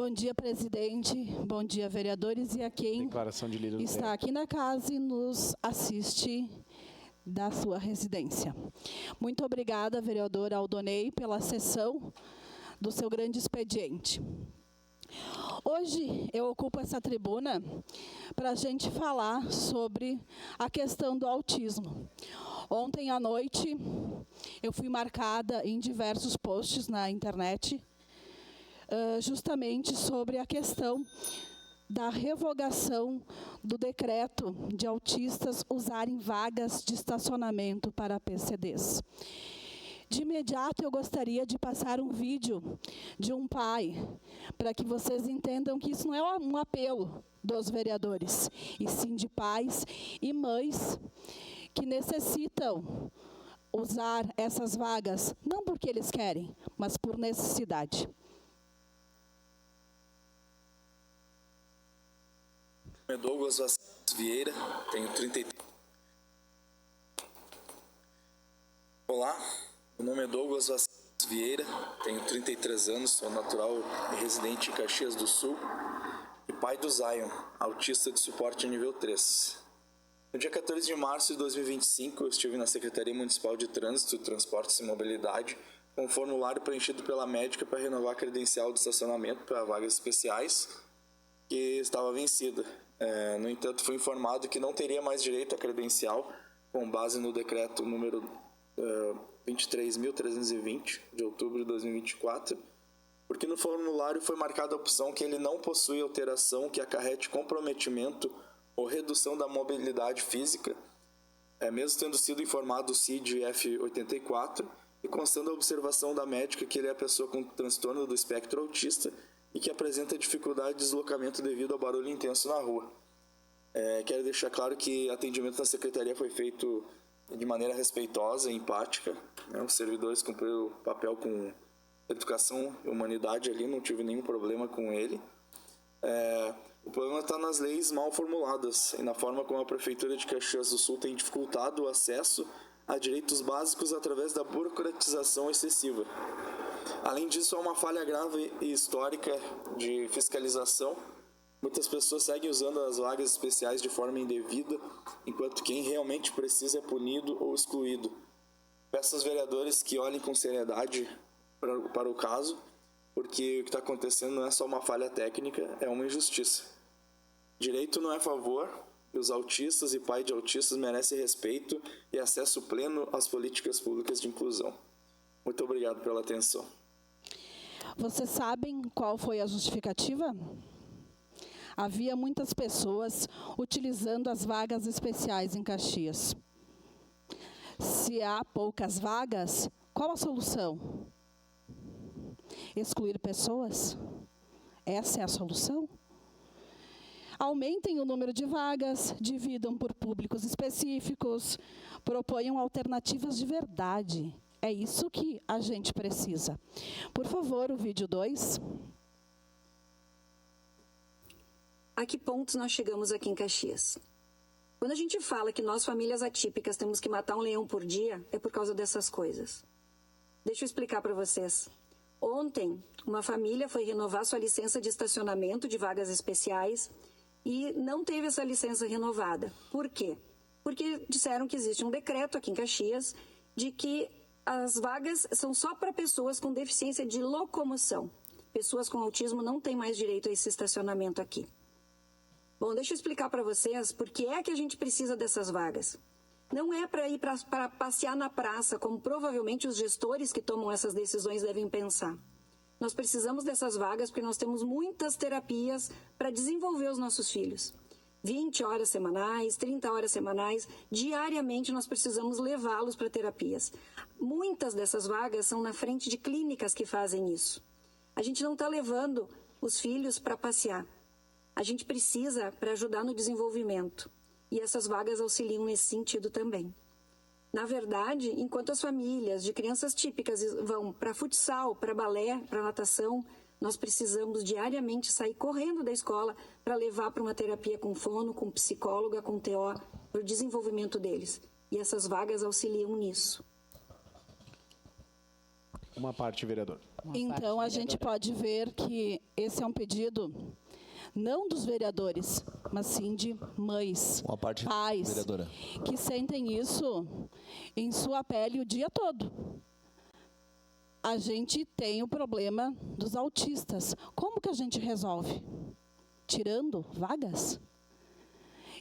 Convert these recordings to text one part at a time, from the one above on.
Bom dia, presidente. Bom dia, vereadores e a quem está aqui na casa e nos assiste da sua residência. Muito obrigada, vereadora Aldonei, pela sessão do seu grande expediente. Hoje eu ocupo essa tribuna para a gente falar sobre a questão do autismo. Ontem à noite eu fui marcada em diversos posts na internet justamente sobre a questão da revogação do decreto de autistas usarem vagas de estacionamento para PCDs. De imediato, eu gostaria de passar um vídeo de um pai, para que vocês entendam que isso não é um apelo dos vereadores, e sim de pais e mães que necessitam usar essas vagas, não porque eles querem, mas por necessidade. Meu nome é Douglas Vieira, tenho 33. Olá, meu nome é Douglas Vieira, tenho 33 anos, sou natural e residente em Caxias do Sul e pai do Zion, autista de suporte nível 3. No dia 14 de março de 2025, eu estive na Secretaria Municipal de Trânsito, Transportes e Mobilidade com um formulário preenchido pela médica para renovar a credencial de estacionamento para vagas especiais que estava vencida. No entanto, fui informado que não teria mais direito à credencial com base no decreto número 23.320 de outubro de 2024, porque no formulário foi marcada a opção que ele não possui alteração que acarrete comprometimento ou redução da mobilidade física, mesmo tendo sido informado o CID F84 e constando a observação da médica que ele é a pessoa com transtorno do espectro autista e que apresenta dificuldade de deslocamento devido ao barulho intenso na rua. Quero deixar claro que o atendimento na secretaria foi feito de maneira respeitosa e empática. Os servidores cumpriram o papel com educação e humanidade ali, não tive nenhum problema com ele. O problema está nas leis mal formuladas e na forma como a Prefeitura de Caxias do Sul tem dificultado o acesso a direitos básicos através da burocratização excessiva. Além disso, há uma falha grave e histórica de fiscalização. Muitas pessoas seguem usando as vagas especiais de forma indevida, enquanto quem realmente precisa é punido ou excluído. Peço aos vereadores que olhem com seriedade para o caso, porque o que está acontecendo não é só uma falha técnica, é uma injustiça. Direito não é favor, e os autistas e pais de autistas merecem respeito e acesso pleno às políticas públicas de inclusão. Muito obrigado pela atenção. Vocês sabem qual foi a justificativa? Havia muitas pessoas utilizando as vagas especiais em Caxias. Se há poucas vagas, qual a solução? Excluir pessoas? Essa é a solução? Aumentem o número de vagas, dividam por públicos específicos, proponham alternativas de verdade. É isso que a gente precisa. Por favor, o vídeo 2. A que pontos nós chegamos aqui em Caxias? Quando a gente fala que nós, famílias atípicas, temos que matar um leão por dia, é por causa dessas coisas. Deixa eu explicar para vocês. Ontem, uma família foi renovar sua licença de estacionamento de vagas especiais e não teve essa licença renovada. Por quê? Porque disseram que existe um decreto aqui em Caxias de que as vagas são só para pessoas com deficiência de locomoção. Pessoas com autismo não têm mais direito a esse estacionamento aqui. Bom, deixa eu explicar para vocês por que é que a gente precisa dessas vagas. Não é para ir para passear na praça, como provavelmente os gestores que tomam essas decisões devem pensar. Nós precisamos dessas vagas porque nós temos muitas terapias para desenvolver os nossos filhos. 20 horas semanais, 30 horas semanais, diariamente nós precisamos levá-los para terapias. Muitas dessas vagas são na frente de clínicas que fazem isso. A gente não está levando os filhos para passear. A gente precisa para ajudar no desenvolvimento. E essas vagas auxiliam nesse sentido também. Na verdade, enquanto as famílias de crianças típicas vão para futsal, para balé, para natação, nós precisamos diariamente sair correndo da escola para levar para uma terapia com fono, com psicóloga, com TO, para o desenvolvimento deles. E essas vagas auxiliam nisso. Uma parte, vereador. Então, a gente pode ver que esse é um pedido não dos vereadores, mas sim de mães, pais, vereadora, que sentem isso em sua pele o dia todo. A gente tem o problema dos autistas. Como que a gente resolve? Tirando vagas?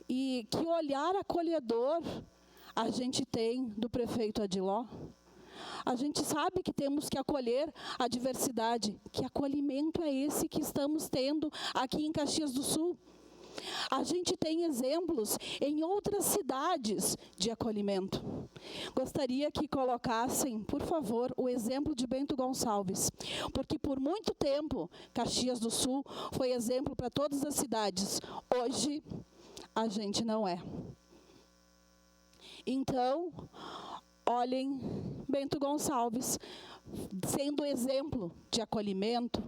E que olhar acolhedor a gente tem do prefeito Adiló? A gente sabe que temos que acolher a diversidade. Que acolhimento é esse que estamos tendo aqui em Caxias do Sul? A gente tem exemplos em outras cidades de acolhimento. Gostaria que colocassem, por favor, o exemplo de Bento Gonçalves, porque por muito tempo Caxias do Sul foi exemplo para todas as cidades. Hoje, a gente não é. Então, olhem Bento Gonçalves sendo exemplo de acolhimento,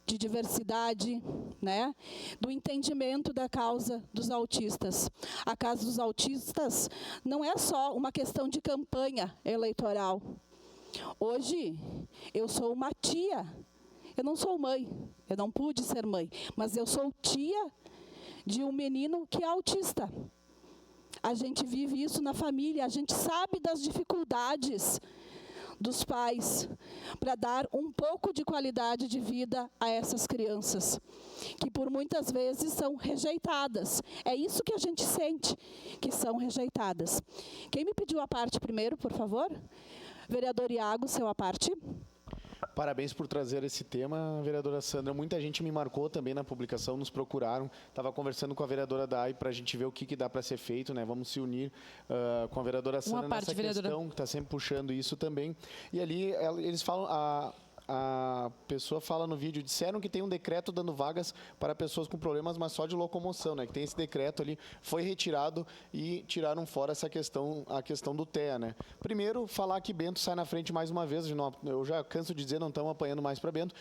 de diversidade, né? Do entendimento da causa dos autistas. A causa dos autistas não é só uma questão de campanha eleitoral. Hoje, eu sou uma tia. Eu não sou mãe, eu não pude ser mãe, mas eu sou tia de um menino que é autista. A gente vive isso na família, a gente sabe das dificuldades dos pais para dar um pouco de qualidade de vida a essas crianças, que por muitas vezes são rejeitadas. É isso que a gente sente, que são rejeitadas. Quem me pediu a parte primeiro, por favor? Vereador Iago, seu a parte. Parabéns por trazer esse tema, vereadora Sandra. Muita gente me marcou também na publicação, nos procuraram. Estava conversando com a vereadora Dai para a gente ver o que dá para ser feito, né? Vamos se unir com a vereadora Sandra nessa questão, que está sempre puxando isso também. E ali eles falam... A pessoa fala no vídeo, disseram que tem um decreto dando vagas para pessoas com problemas, mas só de locomoção, né? Que tem esse decreto ali, foi retirado e tiraram fora essa questão, a questão do TEA, né? Primeiro, falar que Bento sai na frente mais uma vez. Eu já canso de dizer, não estamos apanhando mais para Bento,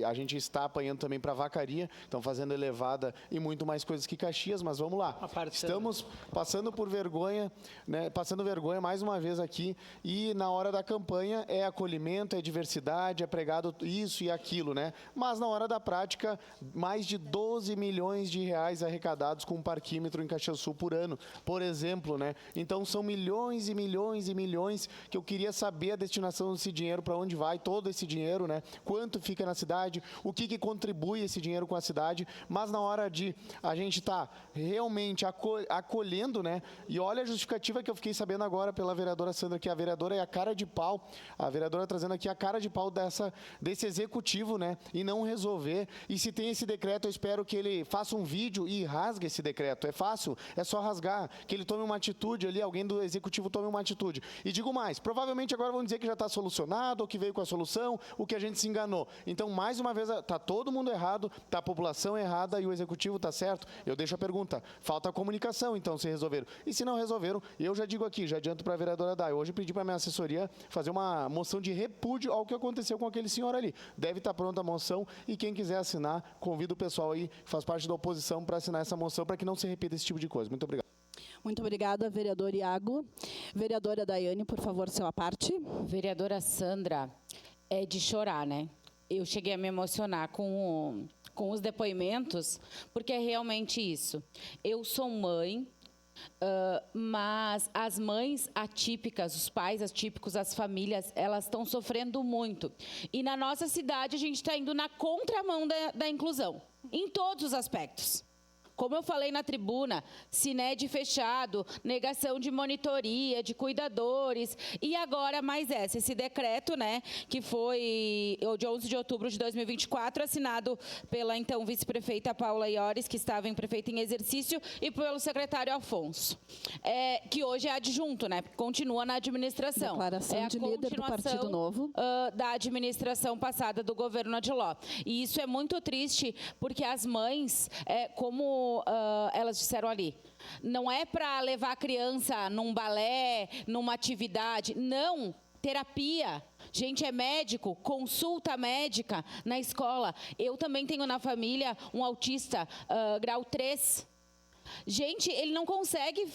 a gente está apanhando também para Vacaria, estão fazendo elevada e muito mais coisas que Caxias, mas vamos lá. Estamos passando por vergonha, né? Passando vergonha mais uma vez aqui, e na hora da campanha é acolhimento, é diversidade, é pregado isso e aquilo, né? Mas na hora da prática, mais de 12 milhões de reais arrecadados com um parquímetro em Caxias do Sul por ano, por exemplo, né? Então são milhões e milhões e milhões que eu queria saber a destinação desse dinheiro, para onde vai todo esse dinheiro, né? Quanto fica na cidade, o que contribui esse dinheiro com a cidade, mas na hora de a gente tá realmente acolhendo, né? E olha a justificativa que eu fiquei sabendo agora pela vereadora Sandra, que a vereadora é a cara de pau, a vereadora trazendo aqui a cara de pau desse executivo, né? E não resolver. E se tem esse decreto, eu espero que ele faça um vídeo e rasgue esse decreto. É fácil, é só rasgar, que ele tome uma atitude ali, alguém do executivo tome uma atitude. E digo mais, provavelmente agora vão dizer que já está solucionado, ou que veio com a solução, o que a gente se enganou. Então, mais uma vez, está todo mundo errado, está a população errada e o executivo está certo. Eu deixo a pergunta, falta comunicação, então, se resolveram. E se não resolveram, eu já digo aqui, já adianto para a vereadora Dai, hoje pedi para a minha assessoria fazer uma moção de repúdio ao que aconteceu com aquele senhor ali. Deve estar pronta a moção e quem quiser assinar, convido o pessoal aí, faz parte da oposição, para assinar essa moção, para que não se repita esse tipo de coisa. Muito obrigado. Muito obrigada, vereador Iago. Vereadora Daiane, por favor, seu a parte. Vereadora Sandra, é de chorar, né? Eu cheguei a me emocionar com os depoimentos, porque é realmente isso. Eu sou mãe, mas as mães atípicas, os pais atípicos, as famílias, elas estão sofrendo muito. E na nossa cidade, a gente está indo na contramão da inclusão, em todos os aspectos. Como eu falei na tribuna, Cined fechado, negação de monitoria, de cuidadores, e agora mais esse decreto, né, que foi de 11 de outubro de 2024, assinado pela então vice-prefeita Paula Iores, que estava em prefeita em exercício, e pelo secretário Afonso, que hoje é adjunto, né, continua na administração. Declaração de líder do Partido Novo. Da administração passada do governo Adiló. E isso é muito triste, porque as mães, como elas disseram ali, não é para levar a criança num balé, numa atividade, não, terapia. Gente, é médico, consulta médica na escola. Eu também tenho na família um autista grau 3. Gente, ele não consegue.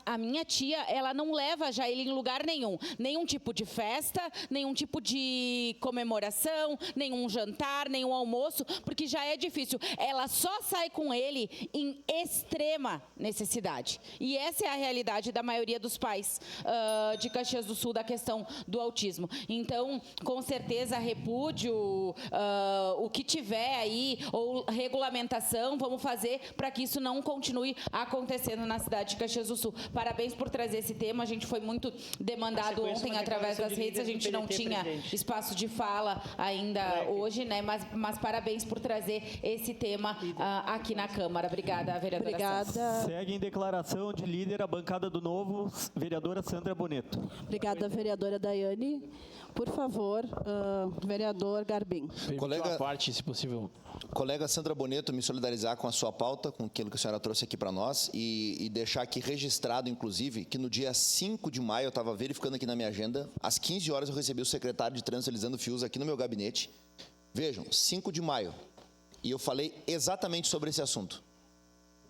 A minha tia, ela não leva já ele em lugar nenhum. Nenhum tipo de festa, nenhum tipo de comemoração, nenhum jantar, nenhum almoço, porque já é difícil. Ela só sai com ele em extrema necessidade. E essa é a realidade da maioria dos pais de Caxias do Sul, da questão do autismo. Então, com certeza, repúdio, o que tiver aí, ou regulamentação, vamos fazer para que isso não continue acontecendo na cidade de Caxias do Sul. Parabéns por trazer esse tema. A gente foi muito demandado ontem através das redes. A gente não tinha espaço de fala ainda hoje, né? Mas parabéns por trazer esse tema aqui na Câmara. Obrigada, vereadora. Obrigada. Segue em declaração de líder a bancada do Novo, vereadora Sandra Boneto. Obrigada, vereadora Daiane. Por favor, vereador Garbim. Colega, parte, se possível. Colega Sandra Boneto, me solidarizar com a sua pauta, com aquilo que a senhora trouxe aqui para nós e deixar aqui registrado, inclusive, que no dia 5 de maio, eu estava verificando aqui na minha agenda, às 15 horas eu recebi o secretário de Trânsito, Elisandro Fius, aqui no meu gabinete. Vejam, 5 de maio. E eu falei exatamente sobre esse assunto.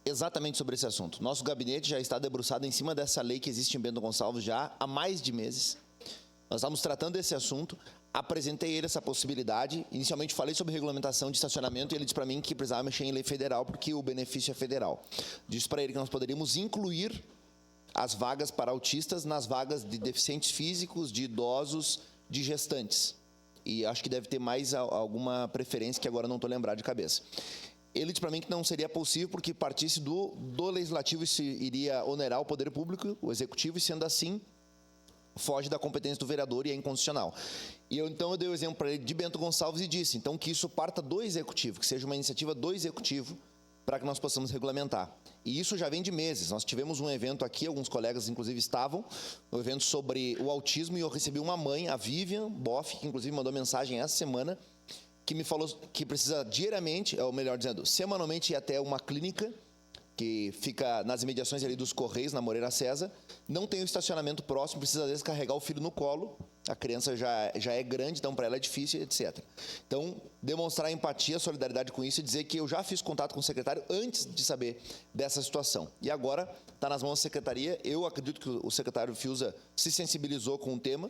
Exatamente sobre esse assunto. Nosso gabinete já está debruçado em cima dessa lei que existe em Bento Gonçalves já há mais de meses. Nós estamos tratando desse assunto, apresentei ele essa possibilidade, inicialmente falei sobre regulamentação de estacionamento e ele disse para mim que precisava mexer em lei federal porque o benefício é federal. Disse para ele que nós poderíamos incluir as vagas para autistas nas vagas de deficientes físicos, de idosos, de gestantes. E acho que deve ter mais alguma preferência que agora não estou lembrado de cabeça. Ele disse para mim que não seria possível porque partisse do legislativo isso iria onerar o poder público, o executivo, e sendo assim, foge da competência do vereador e é inconstitucional. Então eu dei o exemplo para ele de Bento Gonçalves e disse, então, que isso parta do executivo, que seja uma iniciativa do executivo para que nós possamos regulamentar. E isso já vem de meses. Nós tivemos um evento aqui, alguns colegas, inclusive, estavam, um evento sobre o autismo, e eu recebi uma mãe, a Vivian Boff, que inclusive mandou mensagem essa semana, que me falou que precisa diariamente, ou melhor dizendo, semanalmente ir até uma clínica que fica nas imediações ali dos Correios, na Moreira César, não tem um estacionamento próximo, precisa às vezes carregar o filho no colo, a criança já é grande, então para ela é difícil, etc. Então, demonstrar empatia, solidariedade com isso e dizer que eu já fiz contato com o secretário antes de saber dessa situação. E agora está nas mãos da secretaria, eu acredito que o secretário Fiuza se sensibilizou com o tema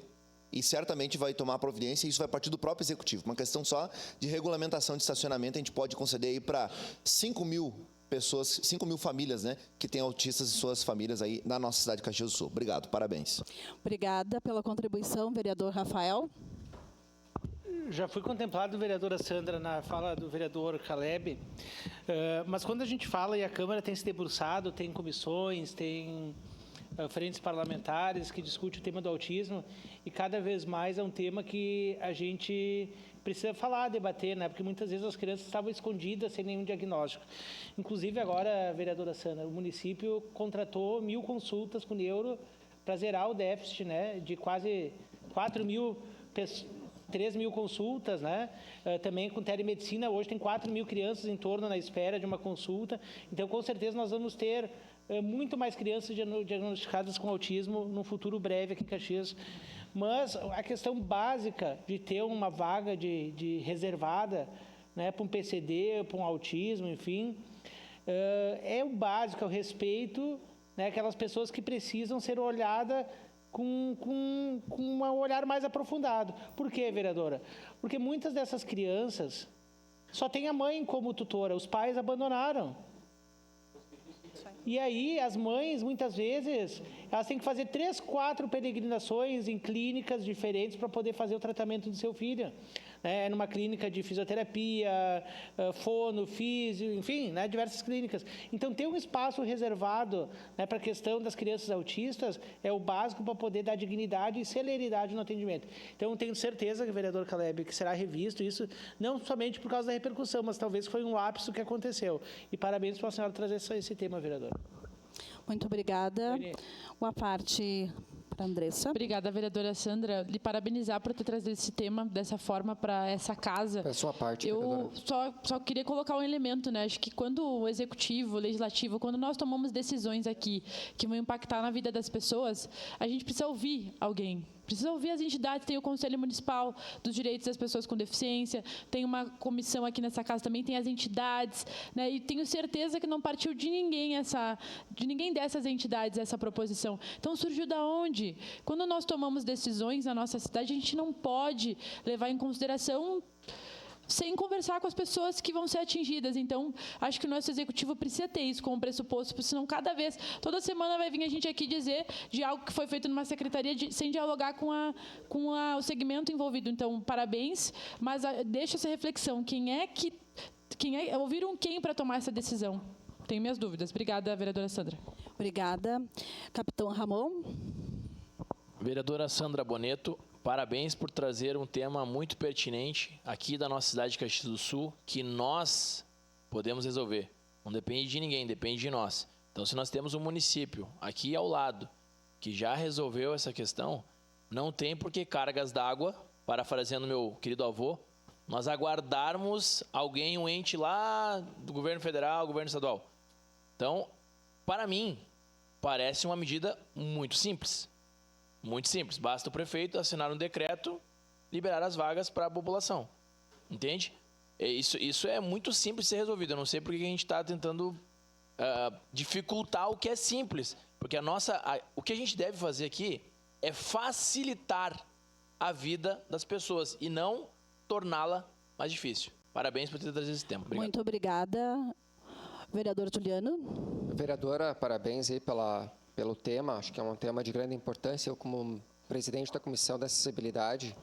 e certamente vai tomar providência, e isso vai partir do próprio executivo. Uma questão só de regulamentação de estacionamento, a gente pode conceder aí para 5 mil pessoas, 5 mil famílias, né, que têm autistas e suas famílias aí na nossa cidade de Caxias do Sul. Obrigado, parabéns. Obrigada pela contribuição, vereador Rafael. Já foi contemplado, vereadora Sandra, na fala do vereador Caleb, mas quando a gente fala, e a Câmara tem se debruçado, tem comissões, tem frentes parlamentares que discutem o tema do autismo, e cada vez mais é um tema que a gente precisa falar, debater, né? Porque muitas vezes as crianças estavam escondidas sem nenhum diagnóstico. Inclusive agora, vereadora Sandra, o município contratou 1.000 consultas com neuro para zerar o déficit, né? De quase 3.000 consultas, né? Também com telemedicina, hoje tem 4.000 crianças em torno na espera de uma consulta. Então, com certeza, nós vamos ter muito mais crianças diagnosticadas com autismo num futuro breve aqui em Caxias. Mas a questão básica de ter uma vaga de reservada, né, para um PCD, para um autismo, enfim, é o básico, é o respeito, né, aquelas pessoas que precisam ser olhadas com um olhar mais aprofundado. Por quê, vereadora? Porque muitas dessas crianças só têm a mãe como tutora, os pais abandonaram. E aí, as mães, muitas vezes, elas têm que fazer 3, 4 peregrinações em clínicas diferentes para poder fazer o tratamento do seu filho. Né? Numa clínica de fisioterapia, fono, físio, enfim, né? Diversas clínicas. Então, ter um espaço reservado, né, para a questão das crianças autistas é o básico para poder dar dignidade e celeridade no atendimento. Então, tenho certeza, vereador Caleb, que será revisto isso, não somente por causa da repercussão, mas talvez foi um lapso que aconteceu. E parabéns para a senhora trazer esse tema, vereador. Muito obrigada. Uma parte para a Andressa. Obrigada, vereadora Sandra. Lhe parabenizar por ter trazido esse tema dessa forma para essa casa. É a sua parte, eu só queria colocar um elemento, né? Acho que quando o executivo, o legislativo, quando nós tomamos decisões aqui que vão impactar na vida das pessoas, a gente precisa ouvir alguém. Precisa ouvir as entidades, tem o Conselho Municipal dos Direitos das Pessoas com Deficiência, tem uma comissão aqui nessa casa também, tem as entidades, né? E tenho certeza que não partiu de ninguém dessas entidades essa proposição. Então, surgiu da onde? Quando nós tomamos decisões na nossa cidade, a gente não pode levar em consideração sem conversar com as pessoas que vão ser atingidas. Então, acho que o nosso executivo precisa ter isso como pressuposto, porque senão toda semana vai vir a gente aqui dizer de algo que foi feito numa secretaria sem dialogar com o segmento envolvido. Então, parabéns, mas deixa essa reflexão. Ouviram quem para tomar essa decisão? Tenho minhas dúvidas. Obrigada, vereadora Sandra. Obrigada. Capitão Ramon. Vereadora Sandra Boneto, parabéns por trazer um tema muito pertinente aqui da nossa cidade de Caxias do Sul, que nós podemos resolver. Não depende de ninguém, depende de nós. Então, se nós temos um município aqui ao lado que já resolveu essa questão, não tem por que cargas d'água, parafraseando meu querido avô, nós aguardarmos alguém, um ente lá do governo federal, governo estadual. Então, para mim, parece uma medida muito simples. Muito simples, basta o prefeito assinar um decreto, liberar as vagas para a população, entende? Isso é muito simples de ser resolvido, eu não sei por que a gente está tentando dificultar o que é simples, porque o que a gente deve fazer aqui é facilitar a vida das pessoas e não torná-la mais difícil. Parabéns por ter trazido esse tema. Obrigado. Muito obrigada. Vereador Juliano. Vereadora, parabéns aí pelo tema, acho que é um tema de grande importância. Eu, como presidente da Comissão da Acessibilidade,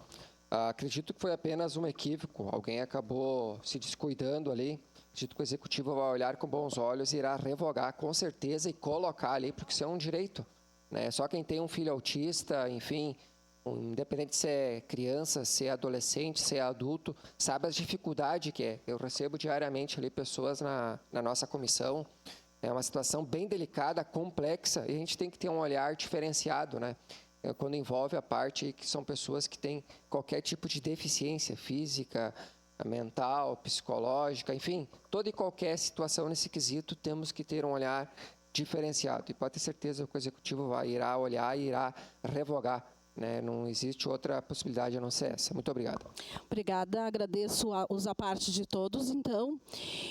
acredito que foi apenas um equívoco, alguém acabou se descuidando ali. Acredito que o Executivo vai olhar com bons olhos e irá revogar com certeza e colocar ali, porque isso é um direito, né? Só quem tem um filho autista, enfim, independente se é criança, se é adolescente, se é adulto, sabe as dificuldades que é. Eu recebo diariamente ali pessoas na nossa comissão. É uma situação bem delicada, complexa, e a gente tem que ter um olhar diferenciado, né? Quando envolve a parte que são pessoas que têm qualquer tipo de deficiência física, mental, psicológica, enfim, toda e qualquer situação nesse quesito, temos que ter um olhar diferenciado. E pode ter certeza que o Executivo irá olhar e irá revogar, né? Não existe outra possibilidade a não ser essa. Muito obrigado. Obrigada, agradeço a parte de todos, então.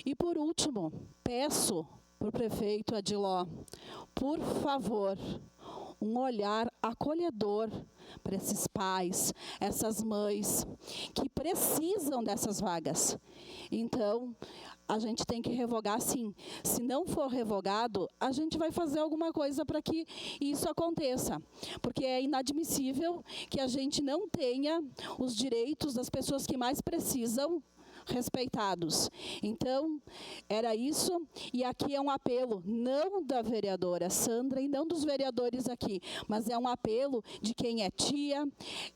E, por último, peço para o prefeito Adiló, por favor, um olhar acolhedor para esses pais, essas mães que precisam dessas vagas. Então, a gente tem que revogar sim. Se não for revogado, a gente vai fazer alguma coisa para que isso aconteça. Porque é inadmissível que a gente não tenha os direitos das pessoas que mais precisam respeitados. Então, era isso, e aqui é um apelo, não da vereadora Sandra e não dos vereadores aqui, mas é um apelo de quem é tia,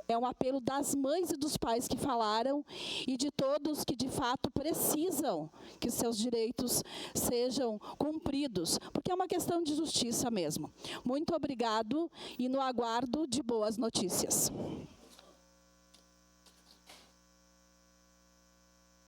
é um apelo das mães e dos pais que falaram e de todos que de fato precisam que seus direitos sejam cumpridos, porque é uma questão de justiça mesmo. Muito obrigado e no aguardo de boas notícias.